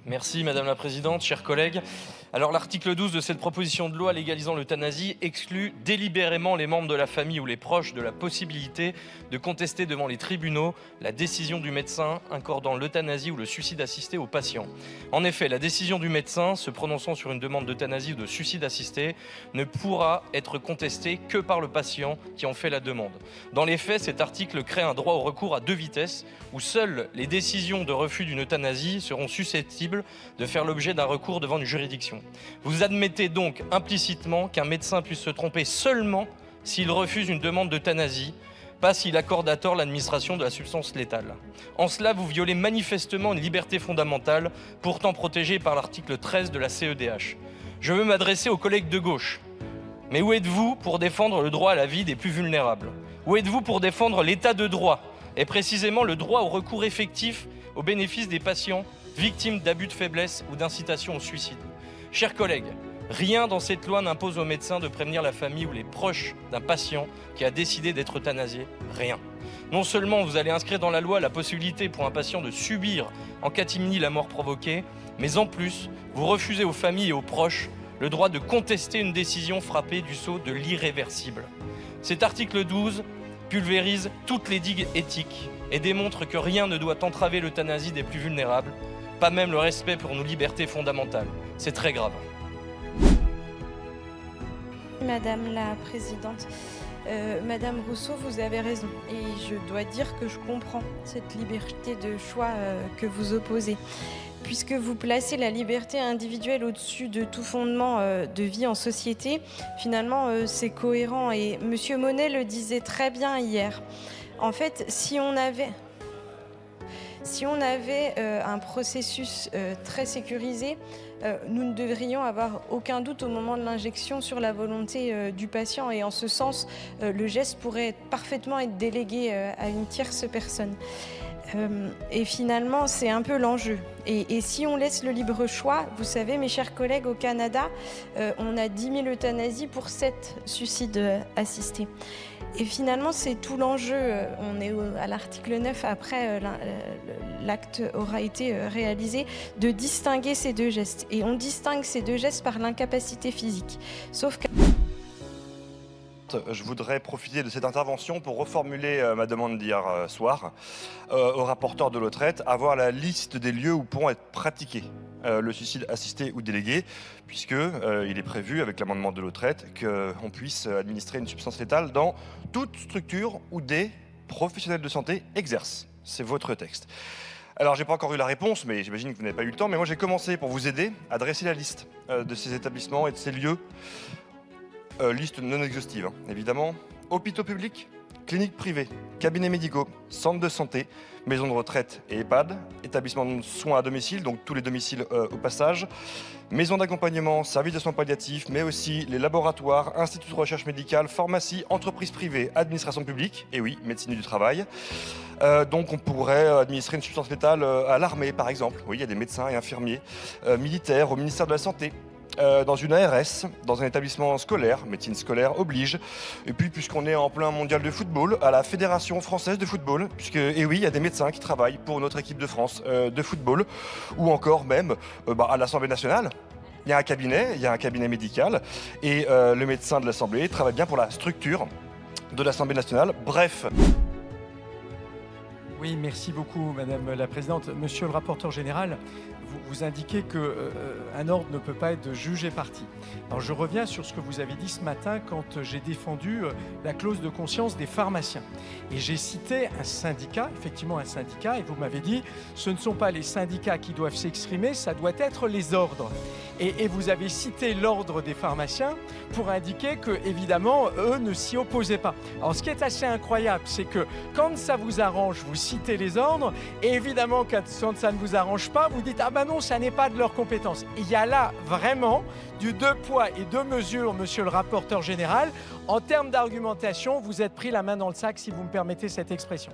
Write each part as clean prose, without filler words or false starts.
Merci Madame la Présidente, chers collègues. Alors l'article 12 de cette proposition de loi légalisant l'euthanasie exclut délibérément les membres de la famille ou les proches de la possibilité de contester devant les tribunaux la décision du médecin accordant l'euthanasie ou le suicide assisté aux patients. En effet, la décision du médecin se prononçant sur une demande d'euthanasie ou de suicide assisté ne pourra être contestée que par le patient qui en fait la demande. Dans les faits, cet article crée un droit au recours à deux vitesses où seules les décisions de refus d'une euthanasie seront susceptibles de faire l'objet d'un recours devant une juridiction. Vous admettez donc implicitement qu'un médecin puisse se tromper seulement s'il refuse une demande d'euthanasie, pas s'il accorde à tort l'administration de la substance létale. En cela, vous violez manifestement une liberté fondamentale, pourtant protégée par l'article 13 de la CEDH. Je veux m'adresser aux collègues de gauche. Mais où êtes-vous pour défendre le droit à la vie des plus vulnérables? Où êtes-vous pour défendre l'état de droit, et précisément le droit au recours effectif au bénéfice des patients victimes d'abus de faiblesse ou d'incitation au suicide? Chers collègues, rien dans cette loi n'impose aux médecins de prévenir la famille ou les proches d'un patient qui a décidé d'être euthanasié. Rien. Non seulement vous allez inscrire dans la loi la possibilité pour un patient de subir en catimini la mort provoquée, mais en plus, vous refusez aux familles et aux proches le droit de contester une décision frappée du sceau de l'irréversible. Cet article 12 pulvérise toutes les digues éthiques et démontre que rien ne doit entraver l'euthanasie des plus vulnérables, pas même le respect pour nos libertés fondamentales. C'est très grave. Madame la Présidente, Madame Rousseau, vous avez raison. Et je dois dire que je comprends cette liberté de choix que vous opposez. Puisque vous placez la liberté individuelle au-dessus de tout fondement de vie en société, finalement, c'est cohérent. Et Monsieur Monnet le disait très bien hier. En fait, si on avait un processus très sécurisé, nous ne devrions avoir aucun doute au moment de l'injection sur la volonté du patient. Et en ce sens, le geste pourrait parfaitement être délégué à une tierce personne. Et finalement, c'est un peu l'enjeu. Et si on laisse le libre choix, vous savez, mes chers collègues, au Canada, on a 10 000 euthanasies pour 7 suicides assistés. Et finalement, c'est tout l'enjeu. On est à l'article 9, après l'acte aura été réalisé, de distinguer ces deux gestes. Et on distingue ces deux gestes par l'incapacité physique. Sauf que... Je voudrais profiter de cette intervention pour reformuler ma demande d'hier soir au rapporteur de l'Autraite, avoir la liste des lieux où pourront être pratiqués le suicide assisté ou délégué, puisque il est prévu avec l'amendement de l'Autraite qu'on puisse administrer une substance létale dans toute structure où des professionnels de santé exercent. C'est votre texte. Alors, j'ai pas encore eu la réponse, mais j'imagine que vous n'avez pas eu le temps, mais moi j'ai commencé pour vous aider à dresser la liste de ces établissements et de ces lieux. Liste non exhaustive, évidemment. Hôpitaux publics, cliniques privées, cabinets médicaux, centres de santé, maisons de retraite et EHPAD, établissements de soins à domicile, donc tous les domiciles au passage, maisons d'accompagnement, services de soins palliatifs, mais aussi les laboratoires, instituts de recherche médicale, pharmacies, entreprises privées, administration publique, et oui, médecine du travail. Donc on pourrait administrer une substance létale à l'armée, par exemple. Oui, il y a des médecins et infirmiers, militaires, au ministère de la Santé. Dans une ARS, dans un établissement scolaire, médecine scolaire oblige. Et puis, puisqu'on est en plein mondial de football, à la Fédération française de football, puisque, et oui, il y a des médecins qui travaillent pour notre équipe de France de football, ou encore même à l'Assemblée nationale. Il y a un cabinet médical, et le médecin de l'Assemblée travaille bien pour la structure de l'Assemblée nationale. Bref. Oui, merci beaucoup, Madame la Présidente. Monsieur le rapporteur général, vous indiquez qu'un ordre ne peut pas être de juge et partie. Alors je reviens sur ce que vous avez dit ce matin quand j'ai défendu la clause de conscience des pharmaciens. Et j'ai cité un syndicat, effectivement un syndicat, et vous m'avez dit ce ne sont pas les syndicats qui doivent s'exprimer, ça doit être les ordres. Et vous avez cité l'ordre des pharmaciens pour indiquer que, évidemment, eux ne s'y opposaient pas. Alors ce qui est assez incroyable, c'est que quand ça vous arrange, vous citez les ordres, et évidemment quand ça ne vous arrange pas, vous dites « Ah ben non, ça n'est pas de leur compétence ». Il y a là vraiment du deux poids et deux mesures, monsieur le rapporteur général. En termes d'argumentation, vous êtes pris la main dans le sac, si vous me permettez cette expression.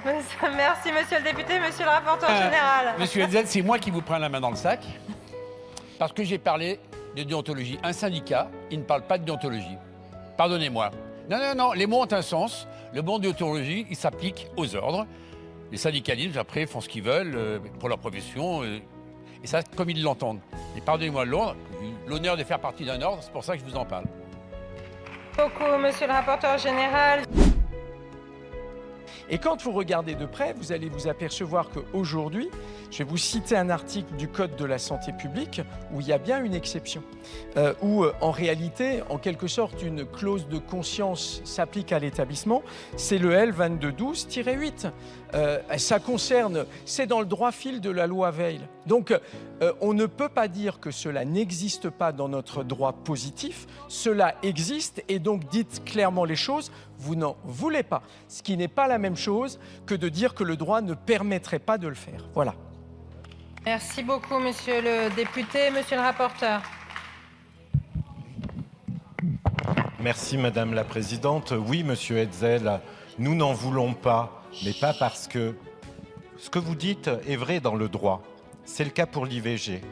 Merci, monsieur le député, monsieur le rapporteur général. Monsieur Hetzel, c'est moi qui vous prends la main dans le sac, parce que j'ai parlé de déontologie. Un syndicat, il ne parle pas de déontologie. Pardonnez-moi. Non, les mots ont un sens. Le bon de déontologie, il s'applique aux ordres. Les syndicalistes, après, font ce qu'ils veulent pour leur profession. Et Et ça, comme ils l'entendent. Et pardonnez-moi l'honneur de faire partie d'un ordre, c'est pour ça que je vous en parle. Beaucoup, monsieur le rapporteur général. Et quand vous regardez de près, vous allez vous apercevoir qu'aujourd'hui, je vais vous citer un article du Code de la santé publique où il y a bien une exception, où en réalité, en quelque sorte, une clause de conscience s'applique à l'établissement, c'est le L2212-8. Ça concerne, c'est dans le droit fil de la loi Veil. Donc, on ne peut pas dire que cela n'existe pas dans notre droit positif, cela existe et donc dites clairement les choses, vous n'en voulez pas. Ce qui n'est pas la même chose que de dire que le droit ne permettrait pas de le faire. Voilà. Merci beaucoup, monsieur le député. Monsieur le rapporteur. Merci Madame la Présidente. Oui, Monsieur Hetzel, nous n'en voulons pas, mais pas parce que ce que vous dites est vrai dans le droit. C'est le cas pour l'IVG.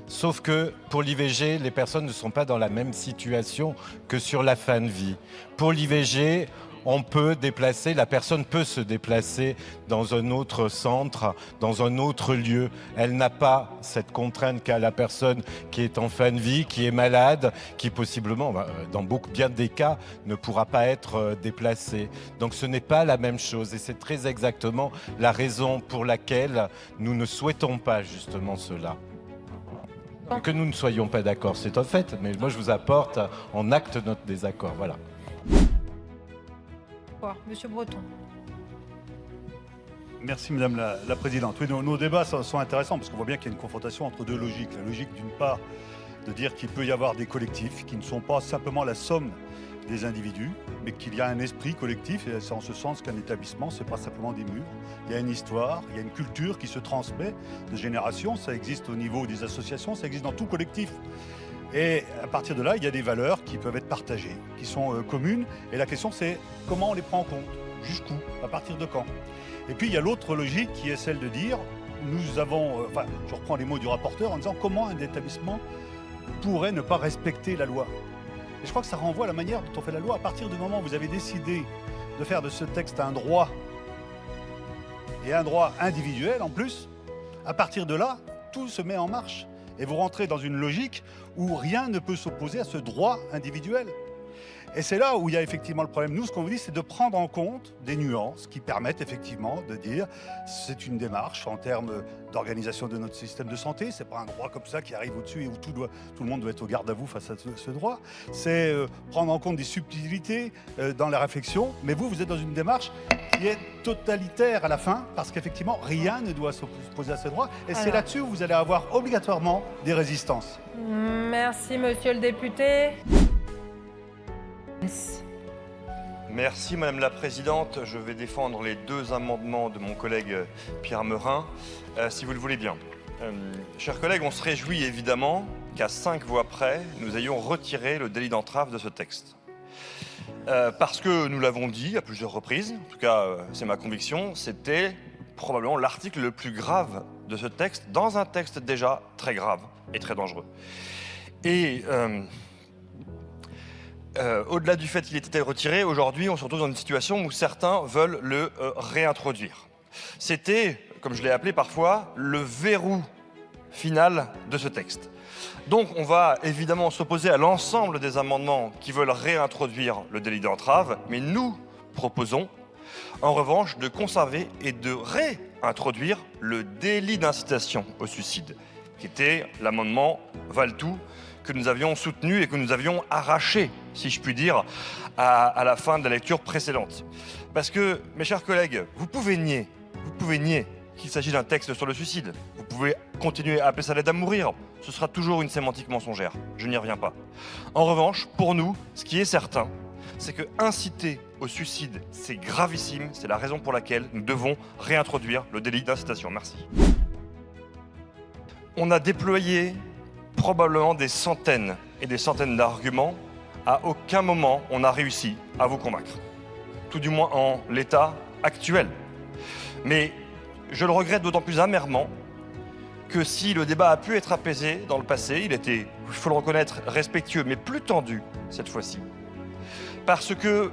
Sauf que pour l'IVG, les personnes ne sont pas dans la même situation que sur la fin de vie. Pour l'IVG, on peut déplacer, la personne peut se déplacer dans un autre centre, dans un autre lieu. Elle n'a pas cette contrainte qu'a la personne qui est en fin de vie, qui est malade, qui possiblement, dans bien des cas, ne pourra pas être déplacée. Donc ce n'est pas la même chose et c'est très exactement la raison pour laquelle nous ne souhaitons pas justement cela. Que nous ne soyons pas d'accord, c'est un fait, mais moi je vous apporte en acte notre désaccord, voilà. Monsieur Breton. Merci Madame la Présidente. Oui, nos débats sont intéressants parce qu'on voit bien qu'il y a une confrontation entre deux logiques. La logique d'une part de dire qu'il peut y avoir des collectifs qui ne sont pas simplement la somme des individus, mais qu'il y a un esprit collectif, et c'est en ce sens qu'un établissement, c'est pas simplement des murs. Il y a une histoire, il y a une culture qui se transmet de génération, ça existe au niveau des associations, ça existe dans tout collectif. Et à partir de là, il y a des valeurs qui peuvent être partagées, qui sont communes, et la question c'est comment on les prend en compte, jusqu'où, à partir de quand. Et puis il y a l'autre logique qui est celle de dire, nous avons, je reprends les mots du rapporteur en disant comment un établissement pourrait ne pas respecter la loi. Et je crois que ça renvoie à la manière dont on fait la loi. À partir du moment où vous avez décidé de faire de ce texte un droit, et un droit individuel en plus, à partir de là, tout se met en marche. Et vous rentrez dans une logique où rien ne peut s'opposer à ce droit individuel. Et c'est là où il y a effectivement le problème. Nous, ce qu'on vous dit, c'est de prendre en compte des nuances qui permettent effectivement de dire c'est une démarche en termes d'organisation de notre système de santé. C'est pas un droit comme ça qui arrive au-dessus et où tout le monde doit être au garde à vous face à ce droit. C'est prendre en compte des subtilités dans la réflexion. Mais vous êtes dans une démarche qui est totalitaire à la fin parce qu'effectivement, rien ne doit s'opposer à ce droit. Et c'est là-dessus où vous allez avoir obligatoirement des résistances. Merci, monsieur le député. Merci Madame la Présidente. Je vais défendre les deux amendements de mon collègue Pierre Meurin, si vous le voulez bien. Chers collègues, on se réjouit évidemment qu'à 5 voix près, nous ayons retiré le délit d'entrave de ce texte. Parce que nous l'avons dit à plusieurs reprises, en tout cas c'est ma conviction, c'était probablement l'article le plus grave de ce texte, dans un texte déjà très grave et très dangereux. Et au-delà du fait qu'il ait été retiré, aujourd'hui on se retrouve dans une situation où certains veulent le réintroduire. C'était, comme je l'ai appelé parfois, le verrou final de ce texte. Donc on va évidemment s'opposer à l'ensemble des amendements qui veulent réintroduire le délit d'entrave, mais nous proposons en revanche de conserver et de réintroduire le délit d'incitation au suicide, qui était l'amendement Valletoux que nous avions soutenu et que nous avions arraché, si je puis dire, à la fin de la lecture précédente. Parce que, mes chers collègues, vous pouvez nier qu'il s'agit d'un texte sur le suicide. Vous pouvez continuer à appeler ça l'aide à mourir. Ce sera toujours une sémantique mensongère. Je n'y reviens pas. En revanche, pour nous, ce qui est certain, c'est que inciter au suicide, c'est gravissime. C'est la raison pour laquelle nous devons réintroduire le délit d'incitation. Merci. On a déployé probablement des centaines et des centaines d'arguments. À aucun moment, on a réussi à vous convaincre. Tout du moins en l'état actuel. Mais je le regrette d'autant plus amèrement que si le débat a pu être apaisé dans le passé, il était, il faut le reconnaître, respectueux, mais plus tendu cette fois-ci. Parce que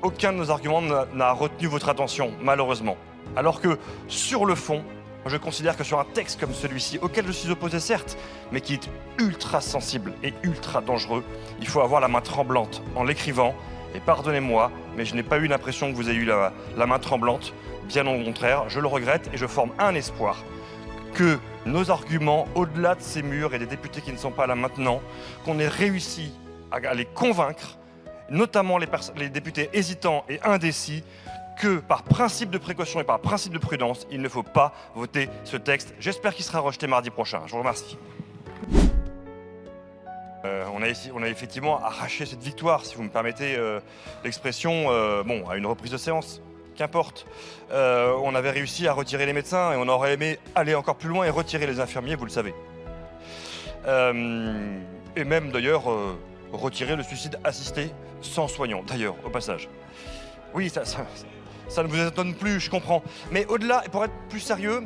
aucun de nos arguments n'a retenu votre attention, malheureusement. Alors que, sur le fond, Je considère que sur un texte comme celui-ci, auquel je suis opposé certes, mais qui est ultra sensible et ultra dangereux, il faut avoir la main tremblante en l'écrivant. Et pardonnez-moi, mais je n'ai pas eu l'impression que vous ayez eu la main tremblante. Bien au contraire, je le regrette et je forme un espoir que nos arguments, au-delà de ces murs et des députés qui ne sont pas là maintenant, qu'on ait réussi à les convaincre, notamment les députés hésitants et indécis, que par principe de précaution et par principe de prudence, il ne faut pas voter ce texte. J'espère qu'il sera rejeté mardi prochain. Je vous remercie. On a effectivement arraché cette victoire, si vous me permettez l'expression, à une reprise de séance. Qu'importe. On avait réussi à retirer les médecins et on aurait aimé aller encore plus loin et retirer les infirmiers, vous le savez. Et même d'ailleurs retirer le suicide assisté sans soignant, d'ailleurs, au passage. Oui, ça ne vous étonne plus, je comprends. Mais au-delà, et pour être plus sérieux,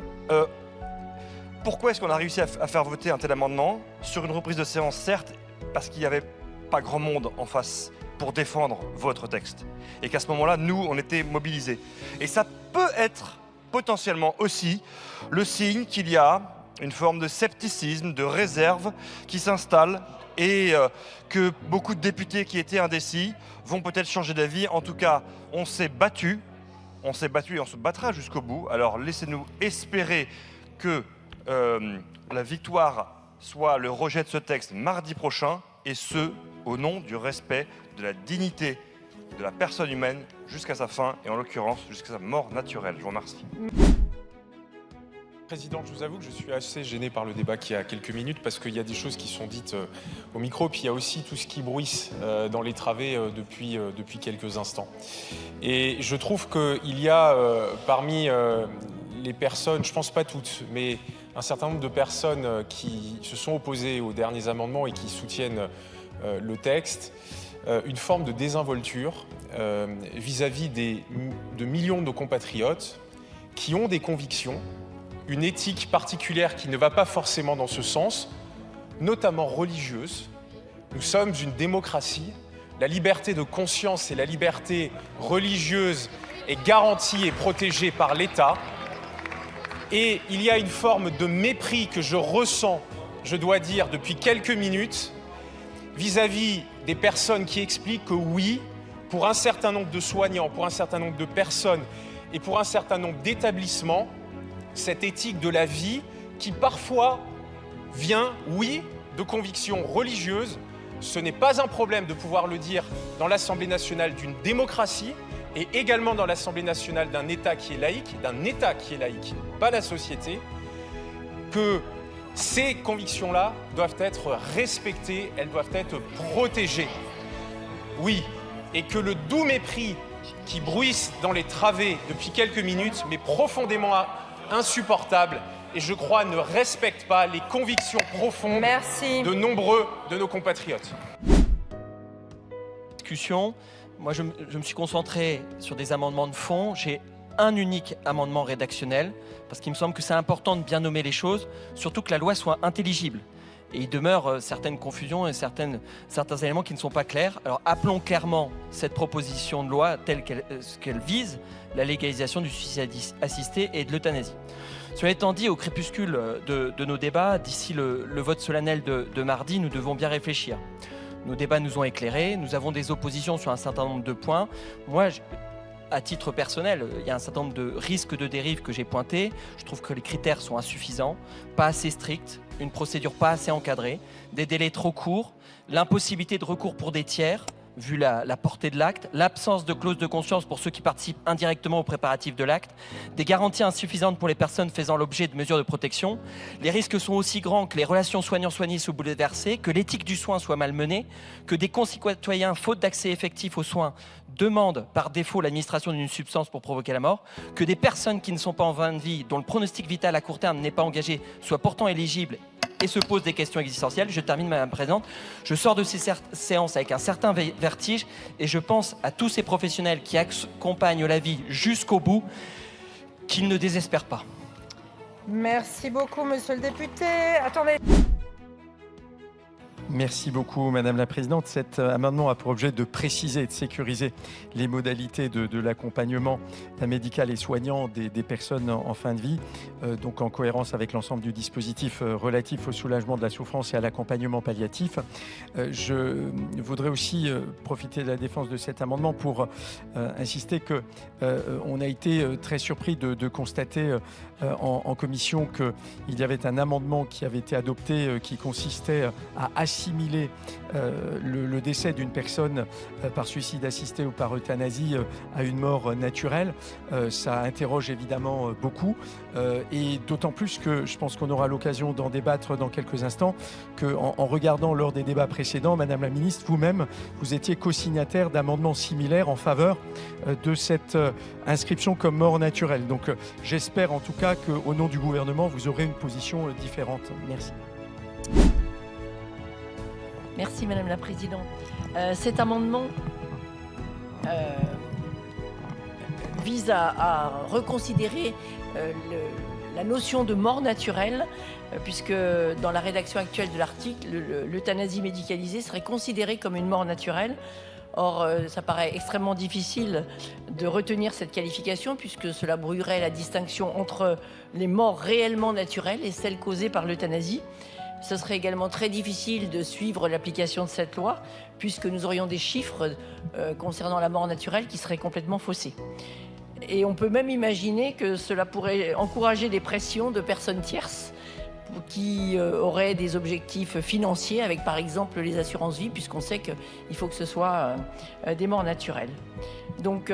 pourquoi est-ce qu'on a réussi à faire voter un tel amendement sur une reprise de séance, certes, parce qu'il n'y avait pas grand monde en face pour défendre votre texte. Et qu'à ce moment-là, nous, on était mobilisés. Et ça peut être potentiellement aussi le signe qu'il y a une forme de scepticisme, de réserve qui s'installe et que beaucoup de députés qui étaient indécis vont peut-être changer d'avis. En tout cas, on s'est battu et on se battra jusqu'au bout. Alors laissez-nous espérer que la victoire soit le rejet de ce texte mardi prochain, et ce, au nom du respect de la dignité de la personne humaine jusqu'à sa fin, et en l'occurrence jusqu'à sa mort naturelle. Je vous remercie. Président, je vous avoue que je suis assez gêné par le débat qui a quelques minutes parce qu'il y a des choses qui sont dites au micro, puis il y a aussi tout ce qui bruisse dans les travées depuis quelques instants. Et je trouve qu'il y a parmi les personnes, je ne pense pas toutes, mais un certain nombre de personnes qui se sont opposées aux derniers amendements et qui soutiennent le texte, une forme de désinvolture vis-à-vis de millions de nos compatriotes qui ont des convictions, une éthique particulière qui ne va pas forcément dans ce sens, notamment religieuse. Nous sommes une démocratie. La liberté de conscience et la liberté religieuse est garantie et protégée par l'État. Et il y a une forme de mépris que je ressens, je dois dire, depuis quelques minutes, vis-à-vis des personnes qui expliquent que oui, pour un certain nombre de soignants, pour un certain nombre de personnes et pour un certain nombre d'établissements, cette éthique de la vie qui parfois vient, oui, de convictions religieuses. Ce n'est pas un problème de pouvoir le dire dans l'Assemblée nationale d'une démocratie et également dans l'Assemblée nationale d'un État qui est laïque, pas la société, que ces convictions-là doivent être respectées, elles doivent être protégées. Oui, et que le doux mépris qui bruisse dans les travées depuis quelques minutes m'est profondément insupportable et je crois ne respecte pas les convictions profondes de nombreux de nos compatriotes. Moi, je me suis concentré sur des amendements de fond. J'ai un unique amendement rédactionnel parce qu'il me semble que c'est important de bien nommer les choses, surtout que la loi soit intelligible. Et il demeure certaines confusions et certains éléments qui ne sont pas clairs. Alors appelons clairement cette proposition de loi telle qu'elle vise la légalisation du suicide assisté et de l'euthanasie. Cela étant dit, au crépuscule de nos débats, d'ici le vote solennel de mardi, nous devons bien réfléchir. Nos débats nous ont éclairés, nous avons des oppositions sur un certain nombre de points. Moi, à titre personnel, il y a un certain nombre de risques de dérive que j'ai pointés. Je trouve que les critères sont insuffisants, pas assez stricts, une procédure pas assez encadrée, des délais trop courts, l'impossibilité de recours pour des tiers, vu la portée de l'acte, l'absence de clause de conscience pour ceux qui participent indirectement aux préparatifs de l'acte, des garanties insuffisantes pour les personnes faisant l'objet de mesures de protection. Les risques sont aussi grands que les relations soignants-soignés soient bouleversées, que l'éthique du soin soit malmenée, que des concitoyens, faute d'accès effectif aux soins, demandent par défaut l'administration d'une substance pour provoquer la mort, que des personnes qui ne sont pas en fin de vie, dont le pronostic vital à court terme n'est pas engagé, soient pourtant éligibles et se posent des questions existentielles. Je termine, Madame la Présidente. Je sors de ces séances avec un certain vertige et je pense à tous ces professionnels qui accompagnent la vie jusqu'au bout, qu'ils ne désespèrent pas. Merci beaucoup, monsieur le député. Attendez. Merci beaucoup, Madame la Présidente. Cet amendement a pour objet de préciser et de sécuriser les modalités de l'accompagnement médical et soignant des personnes en fin de vie, donc en cohérence avec l'ensemble du dispositif relatif au soulagement de la souffrance et à l'accompagnement palliatif. Je voudrais aussi profiter de la défense de cet amendement pour insister qu'on a été très surpris de constater en commission qu'il y avait un amendement qui avait été adopté qui consistait à assimiler le décès d'une personne par suicide assisté ou par euthanasie à une mort naturelle. Ça interroge évidemment beaucoup et d'autant plus que je pense qu'on aura l'occasion d'en débattre dans quelques instants, qu'en regardant lors des débats précédents, Madame la Ministre, vous-même, vous étiez co-signataire d'amendements similaires en faveur de cette inscription comme mort naturelle. Donc j'espère en tout cas qu'au nom du gouvernement, vous aurez une position différente. Merci. Merci Madame la Présidente. Cet amendement vise à reconsidérer la notion de mort naturelle, puisque dans la rédaction actuelle de l'article, l'euthanasie médicalisée serait considérée comme une mort naturelle. Or, ça paraît extrêmement difficile de retenir cette qualification, puisque cela brouillerait la distinction entre les morts réellement naturelles et celles causées par l'euthanasie. Ce serait également très difficile de suivre l'application de cette loi, puisque nous aurions des chiffres concernant la mort naturelle qui seraient complètement faussés. Et on peut même imaginer que cela pourrait encourager des pressions de personnes tierces qui auraient des objectifs financiers avec par exemple les assurances-vie, puisqu'on sait qu'il faut que ce soit des morts naturelles. Donc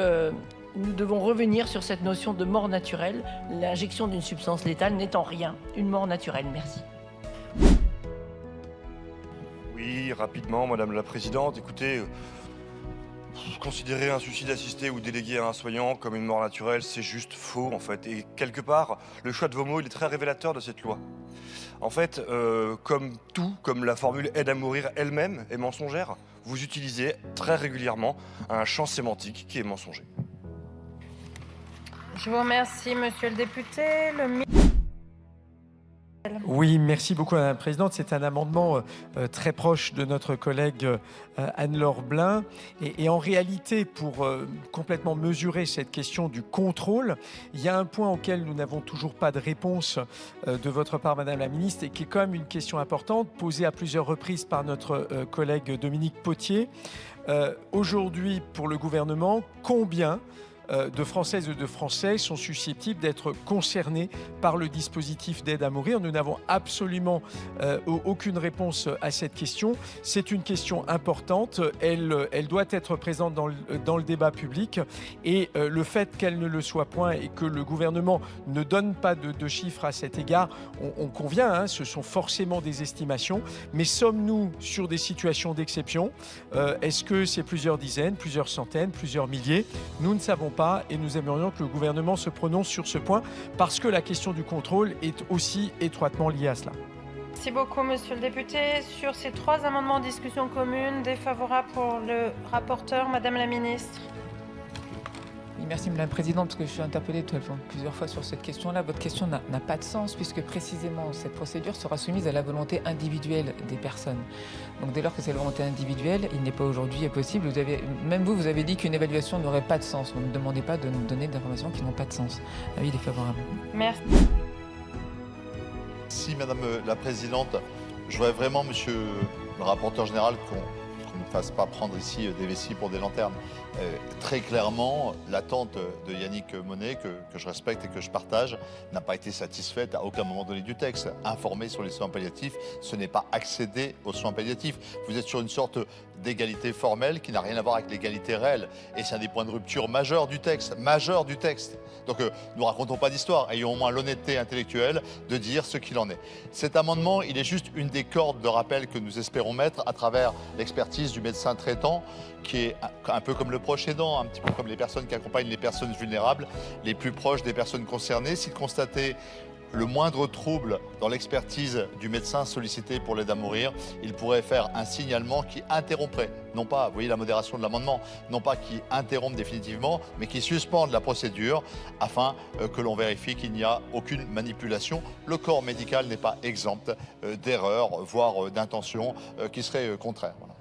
nous devons revenir sur cette notion de mort naturelle, l'injection d'une substance létale n'étant rien une mort naturelle. Merci. Oui, rapidement, Madame la Présidente. Écoutez, considérer un suicide assisté ou délégué à un soignant comme une mort naturelle, c'est juste faux, en fait. Et quelque part, le choix de vos mots, il est très révélateur de cette loi. En fait, comme tout, comme la formule aide à mourir elle-même est mensongère, vous utilisez très régulièrement un champ sémantique qui est mensonger. Je vous remercie, monsieur le député. Oui, merci beaucoup Madame la Présidente. C'est un amendement très proche de notre collègue Anne-Laure Blin. Et en réalité, pour complètement mesurer cette question du contrôle, il y a un point auquel nous n'avons toujours pas de réponse de votre part, Madame la Ministre, et qui est quand même une question importante, posée à plusieurs reprises par notre collègue Dominique Potier. Aujourd'hui, pour le gouvernement, combien de Françaises et de Français sont susceptibles d'être concernés par le dispositif d'aide à mourir. Nous n'avons absolument aucune réponse à cette question. C'est une question importante. Elle doit être présente dans le débat public. Et le fait qu'elle ne le soit point et que le gouvernement ne donne pas de chiffres à cet égard, on convient, hein, ce sont forcément des estimations. Mais sommes-nous sur des situations d'exception? Est-ce que c'est plusieurs dizaines, plusieurs centaines, plusieurs milliers? Nous ne savons pas et nous aimerions que le gouvernement se prononce sur ce point parce que la question du contrôle est aussi étroitement liée à cela. Merci beaucoup, monsieur le député. Sur ces 3 amendements en discussion commune, défavorable pour le rapporteur, Madame la Ministre. Oui, merci Madame la Présidente, parce que je suis interpellée plusieurs fois sur cette question-là. Votre question n'a pas de sens, puisque précisément cette procédure sera soumise à la volonté individuelle des personnes. Donc dès lors que c'est la volonté individuelle, il n'est pas aujourd'hui possible. Même vous avez dit qu'une évaluation n'aurait pas de sens. Ne demandez pas de nous donner des informations qui n'ont pas de sens. Avis défavorable. Merci. Si Madame la Présidente, je voudrais vraiment, Monsieur le rapporteur général, qu'on ne fasse pas prendre ici des vessies pour des lanternes. Très clairement, l'attente de Yannick Monet, que je respecte et que je partage, n'a pas été satisfaite à aucun moment donné du texte. Informer sur les soins palliatifs, ce n'est pas accéder aux soins palliatifs. Vous êtes sur une sorte d'égalité formelle qui n'a rien à voir avec l'égalité réelle. Et c'est un des points de rupture majeurs du texte. Donc ne racontons pas d'histoire, ayons au moins l'honnêteté intellectuelle de dire ce qu'il en est. Cet amendement, il est juste une des cordes de rappel que nous espérons mettre à travers l'expertise du médecin traitant, qui est un peu comme le proche aidant, un petit peu comme les personnes qui accompagnent les personnes vulnérables, les plus proches des personnes concernées. Si de constater le moindre trouble dans l'expertise du médecin sollicité pour l'aide à mourir, il pourrait faire un signalement qui interromprait, non pas, vous voyez la modération de l'amendement, non pas qui interrompt définitivement, mais qui suspende la procédure afin que l'on vérifie qu'il n'y a aucune manipulation. Le corps médical n'est pas exempt d'erreurs, voire d'intentions qui seraient contraires. Voilà.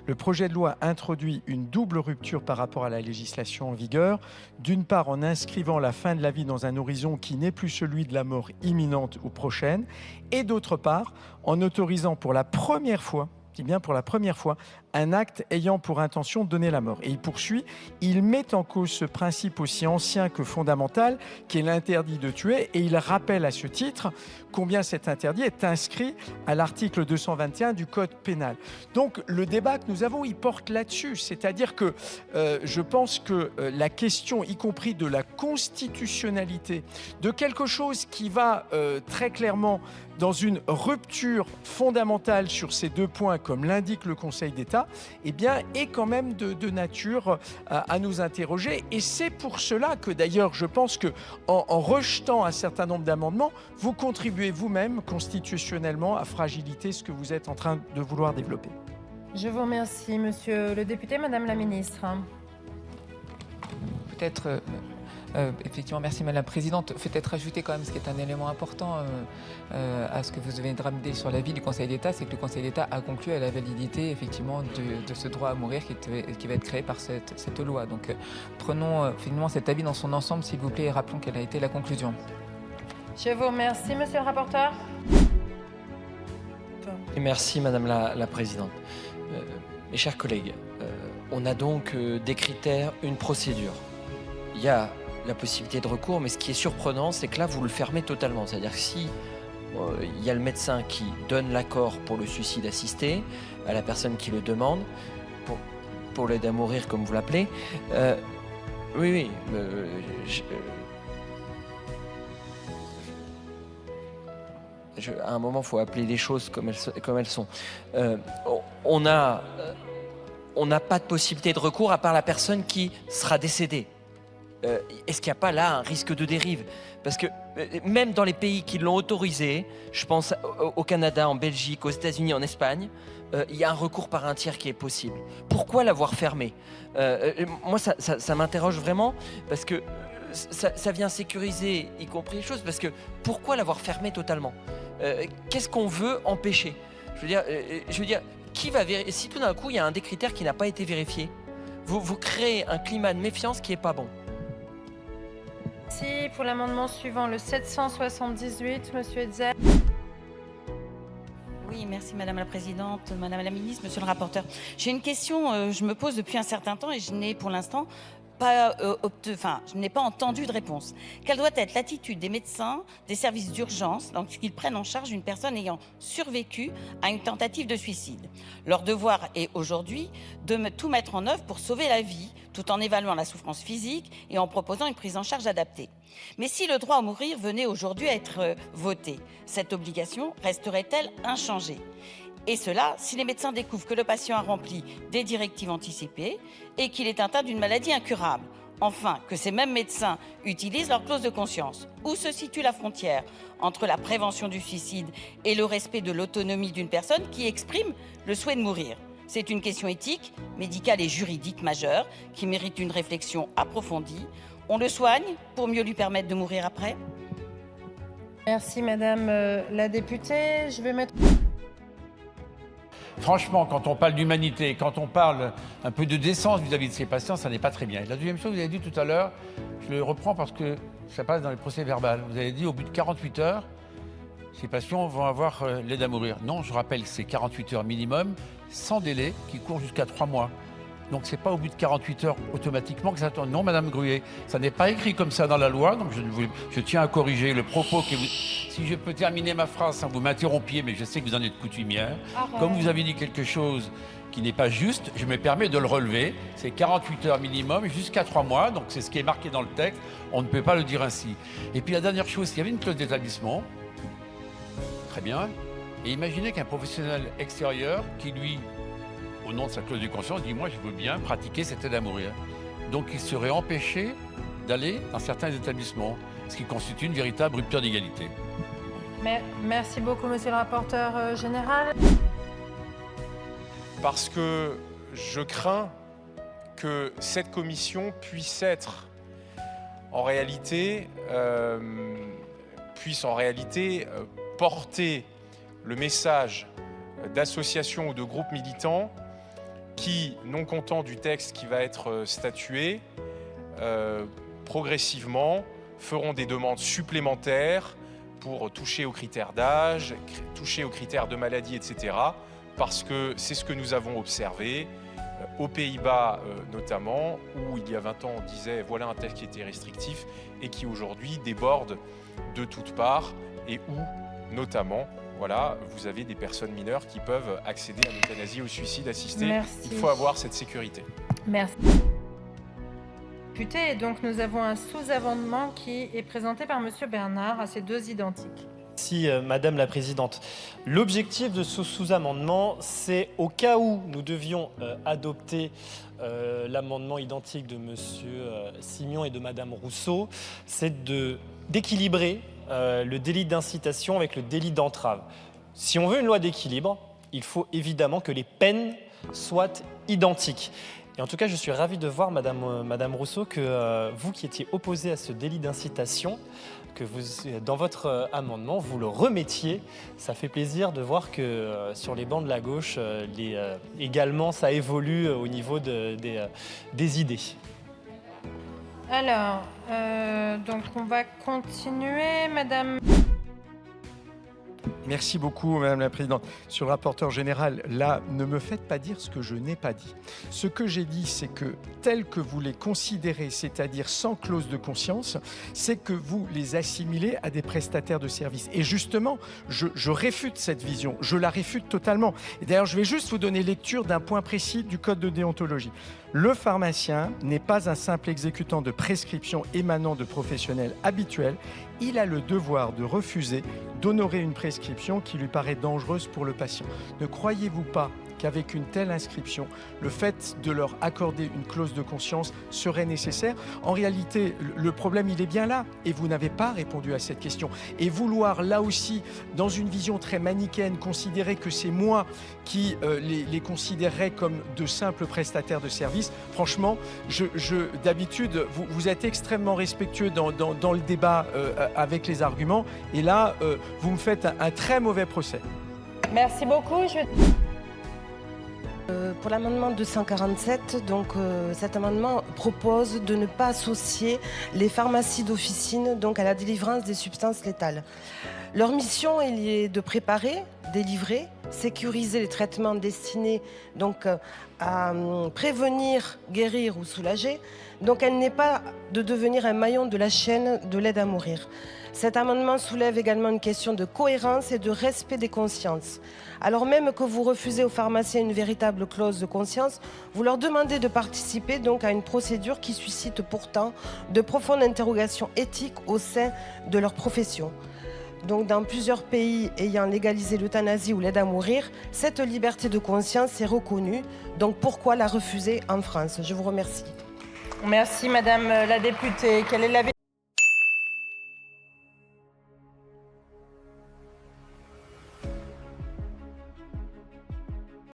Le projet de loi introduit une double rupture par rapport à la législation en vigueur. D'une part, en inscrivant la fin de la vie dans un horizon qui n'est plus celui de la mort imminente ou prochaine, et d'autre part, en autorisant pour la première fois, je dis bien pour la première fois, un acte ayant pour intention de donner la mort. Et il poursuit, il met en cause ce principe aussi ancien que fondamental, qui est l'interdit de tuer, et il rappelle à ce titre combien cet interdit est inscrit à l'article 221 du Code pénal. Donc le débat que nous avons, il porte là-dessus, c'est-à-dire que je pense que la question, y compris de la constitutionnalité, de quelque chose qui va très clairement dans une rupture fondamentale sur ces deux points, comme l'indique le Conseil d'État, eh bien, est quand même de nature à nous interroger. Et c'est pour cela que, d'ailleurs, je pense qu'en rejetant un certain nombre d'amendements, vous contribuez vous-même constitutionnellement à fragiliter ce que vous êtes en train de vouloir développer. Je vous remercie, monsieur le député. Madame la ministre. Peut-être... effectivement, merci Madame la Présidente. Peut-être ajouter quand même ce qui est un élément important à ce que vous venez de ramener sur l'avis du Conseil d'État, c'est que le Conseil d'État a conclu à la validité effectivement de ce droit à mourir qui va être créé par cette loi. Donc prenons finalement cet avis dans son ensemble, s'il vous plaît, et rappelons quelle a été la conclusion. Je vous remercie, monsieur le rapporteur. Merci Madame la Présidente. Mes chers collègues, on a donc des critères, une procédure. Il y a la possibilité de recours, mais ce qui est surprenant, c'est que là, vous le fermez totalement. C'est-à-dire que si il y a le médecin qui donne l'accord pour le suicide assisté à la personne qui le demande, pour l'aide à mourir, comme vous l'appelez, oui, à un moment, il faut appeler les choses comme elles sont. On n'a pas de possibilité de recours à part la personne qui sera décédée. Est-ce qu'il n'y a pas là un risque de dérive? Parce que même dans les pays qui l'ont autorisé, je pense au Canada, en Belgique, aux États-Unis, en Espagne, il y a un recours par un tiers qui est possible. Pourquoi l'avoir fermé? Moi, ça m'interroge vraiment, parce que ça vient sécuriser, y compris les choses, parce que pourquoi l'avoir fermé totalement? Qu'est-ce qu'on veut empêcher? Je veux dire, qui va vérifier? Si tout d'un coup, il y a un des critères qui n'a pas été vérifié, vous créez un climat de méfiance qui n'est pas bon. Merci. Pour l'amendement suivant, le 778, monsieur Hetzel. Oui, merci Madame la Présidente, Madame la Ministre, Monsieur le rapporteur. J'ai une question, je me pose depuis un certain temps et je n'ai pour l'instant je n'ai pas entendu de réponse. Quelle doit être l'attitude des médecins des services d'urgence lorsqu'ils prennent en charge une personne ayant survécu à une tentative de suicide? Leur devoir est aujourd'hui de tout mettre en œuvre pour sauver la vie, tout en évaluant la souffrance physique et en proposant une prise en charge adaptée. Mais si le droit à mourir venait aujourd'hui à être voté, cette obligation resterait-elle inchangée? Et cela, si les médecins découvrent que le patient a rempli des directives anticipées et qu'il est atteint d'une maladie incurable. Enfin, que ces mêmes médecins utilisent leur clause de conscience. Où se situe la frontière entre la prévention du suicide et le respect de l'autonomie d'une personne qui exprime le souhait de mourir? C'est une question éthique, médicale et juridique majeure qui mérite une réflexion approfondie. On le soigne pour mieux lui permettre de mourir après? Merci Madame la députée. Je vais mettre... Franchement, quand on parle d'humanité, quand on parle un peu de décence vis-à-vis de ces patients, ça n'est pas très bien. Et la deuxième chose, vous avez dit tout à l'heure, je le reprends parce que ça passe dans les procès verbaux. Vous avez dit au bout de 48 heures, ces patients vont avoir l'aide à mourir. Non, je rappelle que c'est 48 heures minimum, sans délai, qui court jusqu'à 3 mois. Donc c'est pas au bout de 48 heures automatiquement que ça tombe. Non, Madame Gruet, ça n'est pas écrit comme ça dans la loi, donc je tiens à corriger le propos que vous... Si je peux terminer ma phrase sans vous m'interrompiez, mais je sais que vous en êtes coutumière. Comme vous avez dit quelque chose qui n'est pas juste, je me permets de le relever. C'est 48 heures minimum jusqu'à 3 mois, donc c'est ce qui est marqué dans le texte. On ne peut pas le dire ainsi. Et puis la dernière chose, il y avait une clause d'établissement. Très bien. Et imaginez qu'un professionnel extérieur qui, lui, au nom de sa clause de conscience, dit « moi, je veux bien pratiquer cette aide à mourir ». Donc, il serait empêché d'aller dans certains établissements. ce qui constitue une véritable rupture d'égalité. Merci beaucoup, monsieur le rapporteur général. Parce que je crains que cette commission puisse être en réalité, porter le message d'associations ou de groupes militants qui, non contents du texte qui va être statué, progressivement feront des demandes supplémentaires pour toucher aux critères d'âge, toucher aux critères de maladie, etc. Parce que c'est ce que nous avons observé aux Pays-Bas notamment, où il y a 20 ans on disait voilà un texte qui était restrictif et qui aujourd'hui déborde de toutes parts et où notamment voilà, vous avez des personnes mineures qui peuvent accéder à l'euthanasie, au suicide assisté. Merci. Il faut avoir cette sécurité. Merci. Et donc nous avons un sous-amendement qui est présenté par monsieur Bernard à ces deux identiques. Merci Madame la Présidente. L'objectif de ce sous-amendement, c'est au cas où nous devions adopter l'amendement identique de monsieur Simion et de Madame Rousseau, c'est d'équilibrer le délit d'incitation avec le délit d'entrave. Si on veut une loi d'équilibre, il faut évidemment que les peines soient identiques. Et en tout cas, je suis ravi de voir, Madame Rousseau, que vous qui étiez opposée à ce délit d'incitation, que vous, dans votre amendement, vous le remettiez. Ça fait plaisir de voir que sur les bancs de la gauche, également, ça évolue au niveau des idées. Alors, donc on va continuer, Madame. Merci beaucoup, Madame la Présidente. Sur le rapporteur général, là, ne me faites pas dire ce que je n'ai pas dit. Ce que j'ai dit, c'est que tel que vous les considérez, c'est-à-dire sans clause de conscience, c'est que vous les assimilez à des prestataires de services. Et justement, je réfute cette vision. Je la réfute totalement. Et d'ailleurs, je vais juste vous donner lecture d'un point précis du Code de déontologie. Le pharmacien n'est pas un simple exécutant de prescriptions émanant de professionnels habituels. Il a le devoir de refuser d'honorer une prescription qui lui paraît dangereuse pour le patient. Ne croyez-vous pas qu'avec une telle inscription, le fait de leur accorder une clause de conscience serait nécessaire? En réalité, le problème, il est bien là. Et vous n'avez pas répondu à cette question. Et vouloir, là aussi, dans une vision très manichéenne, considérer que c'est moi qui les considérerais comme de simples prestataires de services, franchement, d'habitude, vous êtes extrêmement respectueux dans le débat avec les arguments. Et là, vous me faites un très mauvais procès. Merci beaucoup. Pour l'amendement 247, donc, cet amendement propose de ne pas associer les pharmacies d'officine donc, à la délivrance des substances létales. Leur mission il est de préparer, délivrer, sécuriser les traitements destinés donc, à prévenir, guérir ou soulager. Donc elle n'est pas de devenir un maillon de la chaîne de l'aide à mourir. Cet amendement soulève également une question de cohérence et de respect des consciences. Alors même que vous refusez aux pharmaciens une véritable clause de conscience, vous leur demandez de participer donc à une procédure qui suscite pourtant de profondes interrogations éthiques au sein de leur profession. Donc dans plusieurs pays ayant légalisé l'euthanasie ou l'aide à mourir, cette liberté de conscience est reconnue. Donc pourquoi la refuser en France? Je vous remercie. Merci Madame la députée. Quel est l'avis